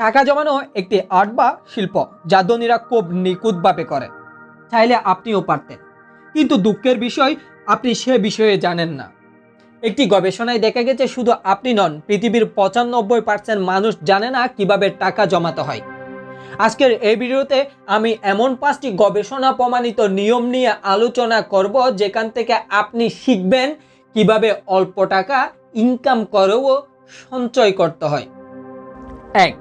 টাকা জমানো একটি আর্ট বা শিল্প যা ধনীরা খুব নিখুঁতভাবে করে। চাইলে আপনিও পারতেন, কিন্তু দুঃখের বিষয় আপনি সে বিষয়ে জানেন না। একটি গবেষণায় দেখা গেছে শুধু আপনি নন, পৃথিবীর 95% মানুষ জানে না কিভাবে টাকা জমাতে হয়। আজকের এই ভিডিওতে আমি এমন 5টি গবেষণা প্রমাণিত নিয়ম নিয়ে আলোচনা করব যেখান থেকে আপনি শিখবেন কিভাবে অল্প টাকা ইনকাম করেও সঞ্চয় করতে হয়। 1.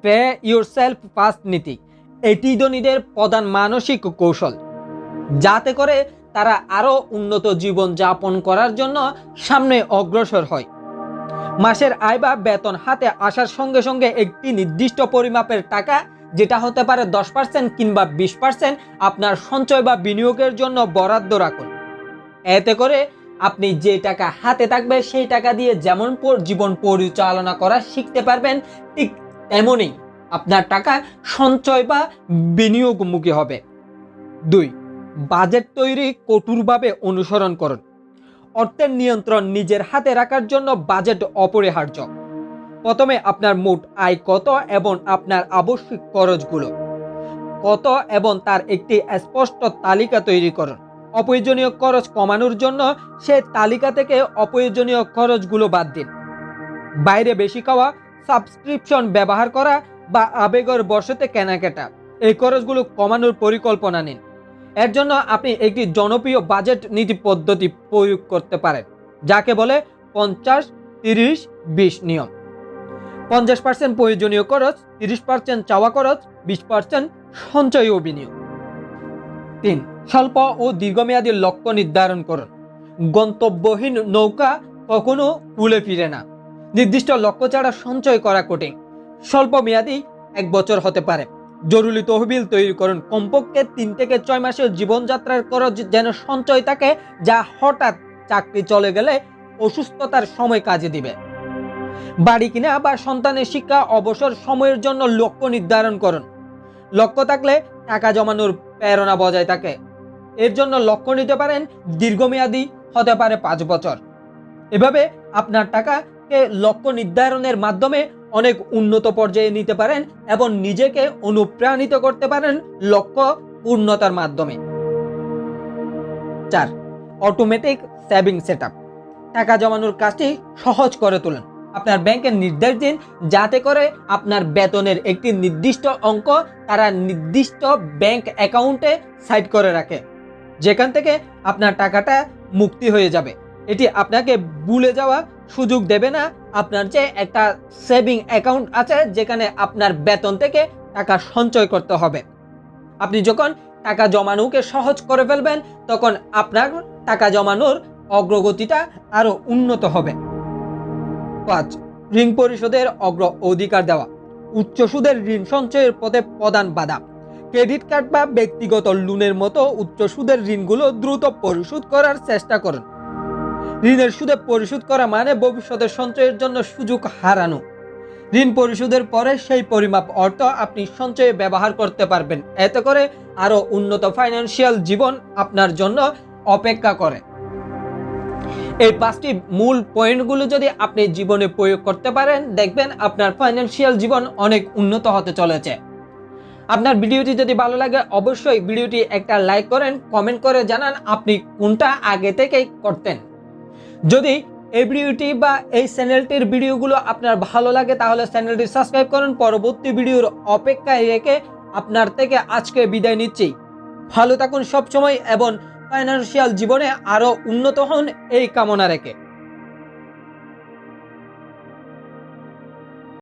পে ইউরসেলফ ফার্স্ট নীতি। এটি ধনীদের প্রধান মানসিক কৌশল, যাতে করে তারা আরও উন্নত জীবন যাপন করার জন্য সামনে অগ্রসর হয়। মাসের আয় বা বেতন হাতে আসার সঙ্গে সঙ্গে একটি নির্দিষ্ট পরিমাপের টাকা, যেটা হতে পারে 10% কিংবা 20%, আপনার সঞ্চয় বা বিনিয়োগের জন্য বরাদ্দ রাখুন। এতে করে আপনি যে টাকা হাতে থাকবে সেই টাকা দিয়ে যেমন জীবন পরিচালনা করা শিখতে পারবেন, ঠিক তেমনই আপনার টাকা সঞ্চয় বা বিনিয়োগমুখী হবে। 2. বাজেট তৈরি কঠোরভাবে অনুসরণ করুন। অর্থের নিয়ন্ত্রণ নিজের হাতে রাখার জন্য বাজেট অপরিহার্য। প্রথমে আপনার মোট আয় কত এবং আপনার আবশ্যিক খরচগুলো কত এবং তার একটি স্পষ্ট তালিকা তৈরি করুন। অপ্রয়োজনীয় খরচ কমানোর জন্য সেই তালিকা থেকে অপ্রয়োজনীয় খরচগুলো বাদ দিন। বাইরে বেশি খাওয়া, সাবস্ক্রিপশন ব্যবহার করা বা আবেগের বশতে কেনাকাটা, এই খরচগুলো কমানোর পরিকল্পনা নিন। এর জন্য আপনি একটি জনপ্রিয় বাজেট নীতি পদ্ধতি প্রয়োগ করতে পারেন, যাকে বলে 50-30-20 নিয়ম। 50% প্রয়োজনীয় খরচ, 30% চাওয়া খরচ, 20% সঞ্চয় ও বিনিয়োগ। 3. স্বল্প ও দীর্ঘমেয়াদী লক্ষ্য নির্ধারণ করুন। গন্তব্যহীন নৌকা কখনো কূলে ফিরে না। নির্দিষ্ট লক্ষ্য ছাড়া সঞ্চয় করা কঠিন। স্বল্প মেয়াদী 1 বছর হতে পারে। জরুরি তহবিল তৈরি করুন। কমপক্ষে 3 থেকে 6 মাসের জীবনযাত্রার খরচ যেন সঞ্চয় থাকে, যা হঠাৎ চাকরি চলে গেলে অসুস্থতার সময় কাজে দিবে। বাড়ি কিনা বা সন্তানের শিক্ষা, অবসর সময়ের জন্য লক্ষ্য নির্ধারণ করুন। লক্ষ্য থাকলে টাকা জমানোর প্রেরণা বজায় থাকে। এর জন্য লক্ষ্য নিতে পারেন দীর্ঘমেয়াদী, হতে পারে 5 বছর। এভাবে আপনার টাকাকে লক্ষ্য নির্ধারণের মাধ্যমে অনেক উন্নত পর্যায়ে নিতে পারেন এবং নিজেকে অনুপ্রাণিত করতে পারেন লক্ষ্য পূর্ণতার মাধ্যমে। 4. Automatic saving setup. টাকা জমানোর কাজটি সহজ করে তুলুন। আপনার ব্যাংকের নির্দেশ দিন, যাতে করে আপনার বেতনের একটি নির্দিষ্ট অঙ্ক তারা নির্দিষ্ট ব্যাংক অ্যাকাউন্টে সাইড করে রাখে, যেখান থেকে আপনার টাকাটা মুক্তি হয়ে যাবে। এটি আপনাকে ভুলে যাওয়া সুযোগ দেবে না। আপনার যে একটা সেভিং অ্যাকাউন্ট আছে, যেখানে আপনার বেতন থেকে টাকা সঞ্চয় করতে হবে। আপনি যখন টাকা জমানোকে সহজ করে ফেলবেন, তখন আপনার টাকা জমানোর অগ্রগতিটা আরো উন্নত হবে। 5. ঋণ পরিশোধের অধিকার দেওয়া। উচ্চ সুদের ঋণ সঞ্চয়ের পথে প্রধান বাধা। ক্রেডিট কার্ড বা ব্যক্তিগত লোনের মতো উচ্চ সুদের ঋণগুলো দ্রুত পরিশোধ করার চেষ্টা করুন। ঋণের সুদে পরিশোধ করা মানে ভবিষ্যতের সঞ্চয়ের জন্য সুযোগ হারানো। ঋণ পরিশোধের পরে সেই পরিমাপ অর্থ আপনি সঞ্চয়ে ব্যবহার করতে পারবেন। এতে করে আরো উন্নত ফাইন্যান্সিয়াল জীবন আপনার জন্য অপেক্ষা করে। এই 5টি মূল পয়েন্টগুলো যদি আপনি জীবনে প্রয়োগ করতে পারেন, দেখবেন আপনার ফাইন্যান্সিয়াল জীবন অনেক উন্নত হতে চলেছে। আপনার ভিডিওটি যদি ভালো লাগে, অবশ্যই ভিডিওটি একটা লাইক করেন, কমেন্ট করে জানান আপনি কোনটা আগে থেকেই করতেন। যদি এই ভিডিওটি বা এই চ্যানেলটির ভিডিওগুলো আপনার ভালো লাগে, তাহলে চ্যানেলটি সাবস্ক্রাইব করুন। পরবর্তী ভিডিওর অপেক্ষায় রেখে আপনার থেকে আজকে বিদায় নিচ্ছি। ভালো থাকুন সবসময় এবং ফাইন্যান্সিয়াল জীবনে আরো উন্নত হন, এই কামনা রেখে।